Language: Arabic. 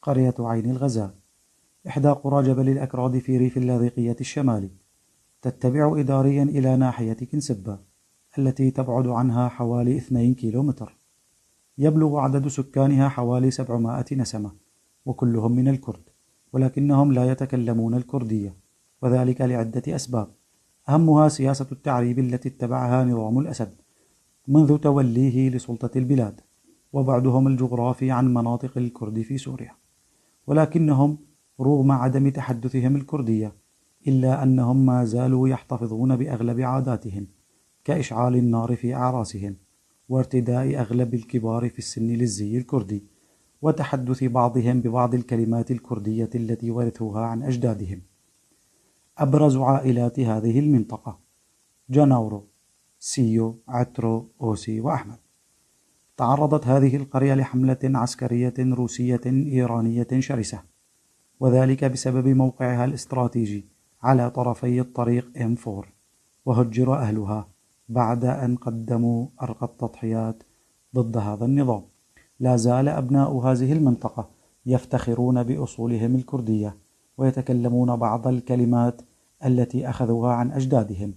قرية عين الغزال، إحدى قرى جبل الأكراد في ريف اللاذقية الشمالي، تتبع إداريا إلى ناحية كنسبة التي تبعد عنها حوالي 2 كيلومتر. يبلغ عدد سكانها حوالي 700 نسمة، وكلهم من الكرد، ولكنهم لا يتكلمون الكردية، وذلك لعدة أسباب، أهمها سياسة التعريب التي اتبعها نظام الأسد منذ توليه لسلطة البلاد، وبعدهم الجغرافي عن مناطق الكرد في سوريا. ولكنهم رغم عدم تحدثهم الكردية إلا أنهم ما زالوا يحتفظون بأغلب عاداتهم، كإشعال النار في أعراسهم، وارتداء أغلب الكبار في السن للزي الكردي، وتحدث بعضهم ببعض الكلمات الكردية التي ورثوها عن أجدادهم. أبرز عائلات هذه المنطقة: جناورو، سيو، عترو، أوسي، وأحمد. تعرضت هذه القرية لحملة عسكرية روسية إيرانية شرسة، وذلك بسبب موقعها الاستراتيجي على طرفي الطريق M4، وهجر أهلها بعد أن قدموا أرقى التضحيات ضد هذا النظام. لا زال أبناء هذه المنطقة يفتخرون بأصولهم الكردية، ويتكلمون بعض الكلمات التي أخذوها عن أجدادهم،